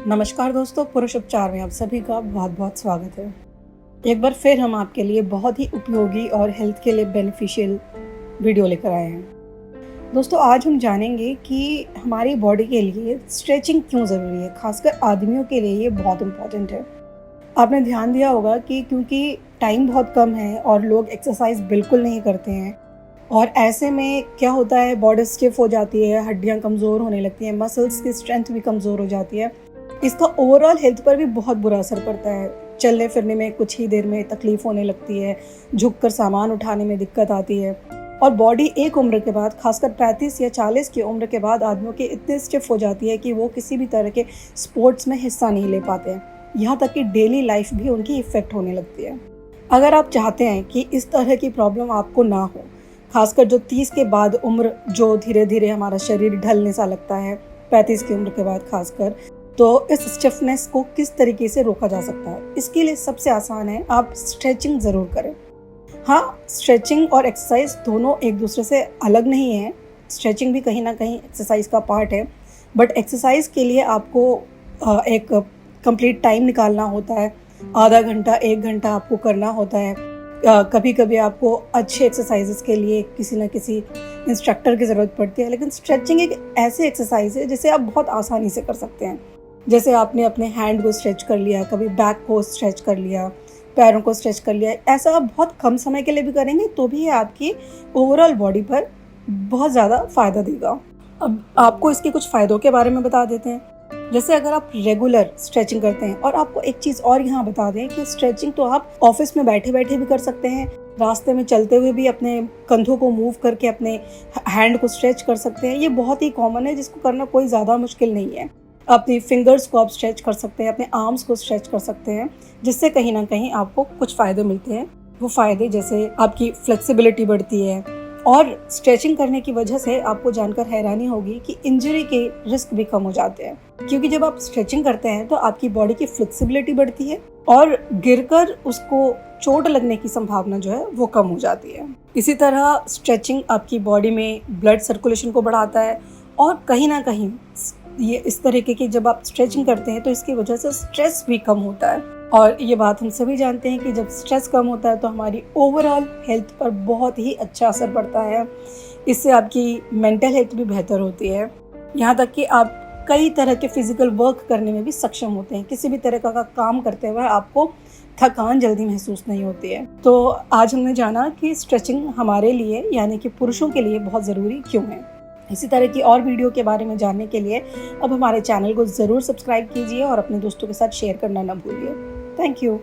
नमस्कार दोस्तों, पुरुष उपचार में आप सभी का बहुत बहुत स्वागत है। एक बार फिर हम आपके लिए बहुत ही उपयोगी और हेल्थ के लिए बेनिफिशियल वीडियो लेकर आए हैं। दोस्तों, आज हम जानेंगे कि हमारी बॉडी के लिए स्ट्रेचिंग क्यों ज़रूरी है। खासकर आदमियों के लिए ये बहुत इम्पॉर्टेंट है। आपने ध्यान दिया होगा कि क्योंकि टाइम बहुत कम है और लोग एक्सरसाइज बिल्कुल नहीं करते हैं, और ऐसे में क्या होता है, बॉडी स्टिफ हो जाती है, हड्डियाँ कमज़ोर होने लगती हैं, मसल्स की स्ट्रेंथ भी कमज़ोर हो जाती है। इसका ओवरऑल हेल्थ पर भी बहुत बुरा असर पड़ता है। चलने फिरने में कुछ ही देर में तकलीफ होने लगती है, झुककर सामान उठाने में दिक्कत आती है, और बॉडी एक उम्र के बाद, खासकर 35 या 40 की उम्र के बाद आदमियों की इतनी स्टिफ हो जाती है कि वो किसी भी तरह के स्पोर्ट्स में हिस्सा नहीं ले पाते हैं। यहाँ तक कि डेली लाइफ भी उनकी इफ़ेक्ट होने लगती है। अगर आप चाहते हैं कि इस तरह की प्रॉब्लम आपको ना हो, खासकर जो 30 के बाद उम्र, जो धीरे धीरे हमारा शरीर ढलने सा लगता है 35 की उम्र के बाद खासकर, तो इस स्टिफनेस को किस तरीके से रोका जा सकता है, इसके लिए सबसे आसान है, आप स्ट्रेचिंग ज़रूर करें। हाँ, स्ट्रेचिंग और एक्सरसाइज दोनों एक दूसरे से अलग नहीं है। स्ट्रेचिंग भी कहीं ना कहीं एक्सरसाइज का पार्ट है, बट एक्सरसाइज के लिए आपको एक कंप्लीट टाइम निकालना होता है। आधा घंटा 1 घंटा आपको करना होता है। कभी कभी आपको अच्छे एक्सरसाइजेस के लिए किसी न किसी इंस्ट्रक्टर की ज़रूरत पड़ती है, लेकिन स्ट्रेचिंग एक ऐसी एक्सरसाइज है जिसे आप बहुत आसानी से कर सकते हैं। जैसे आपने अपने हैंड को स्ट्रेच कर लिया, कभी बैक को स्ट्रेच कर लिया, पैरों को स्ट्रेच कर लिया, ऐसा आप बहुत कम समय के लिए भी करेंगे तो भी ये आपकी ओवरऑल बॉडी पर बहुत ज़्यादा फ़ायदा देगा। अब आपको इसके कुछ फ़ायदों के बारे में बता देते हैं। जैसे अगर आप रेगुलर स्ट्रेचिंग करते हैं, और आपको एक चीज़ और यहाँ बता दें कि स्ट्रेचिंग तो आप ऑफिस में बैठे बैठे भी कर सकते हैं, रास्ते में चलते हुए भी अपने कंधों को मूव करके अपने हैंड को स्ट्रेच कर सकते हैं। ये बहुत ही कॉमन है, जिसको करना कोई ज़्यादा मुश्किल नहीं है। अपनी फिंगर्स को आप स्ट्रेच कर सकते हैं, अपने आर्म्स को स्ट्रेच कर सकते हैं, जिससे कहीं ना कहीं आपको कुछ फ़ायदे मिलते हैं। वो फ़ायदे जैसे आपकी फ्लेक्सिबिलिटी बढ़ती है, और स्ट्रेचिंग करने की वजह से आपको जानकर हैरानी होगी कि इंजरी के रिस्क भी कम हो जाते हैं, क्योंकि जब आप स्ट्रेचिंग करते हैं तो आपकी बॉडी की फ्लेक्सिबिलिटी बढ़ती है और गिरकर उसको चोट लगने की संभावना जो है वो कम हो जाती है। इसी तरह स्ट्रेचिंग आपकी बॉडी में ब्लड सर्कुलेशन को बढ़ाता है, और कहीं ना कहीं ये इस तरीके की जब आप स्ट्रेचिंग करते हैं तो इसकी वजह से स्ट्रेस भी कम होता है। और ये बात हम सभी जानते हैं कि जब स्ट्रेस कम होता है तो हमारी ओवरऑल हेल्थ पर बहुत ही अच्छा असर पड़ता है। इससे आपकी मेंटल हेल्थ भी बेहतर होती है। यहाँ तक कि आप कई तरह के फिजिकल वर्क करने में भी सक्षम होते हैं। किसी भी तरह का काम करते हुए आपको थकान जल्दी महसूस नहीं होती है। तो आज हमने जाना कि स्ट्रेचिंग हमारे लिए, यानी कि पुरुषों के लिए, बहुत ज़रूरी क्यों है। इसी तरह की और वीडियो के बारे में जानने के लिए अब हमारे चैनल को ज़रूर सब्सक्राइब कीजिए और अपने दोस्तों के साथ शेयर करना ना भूलिए। Thank you.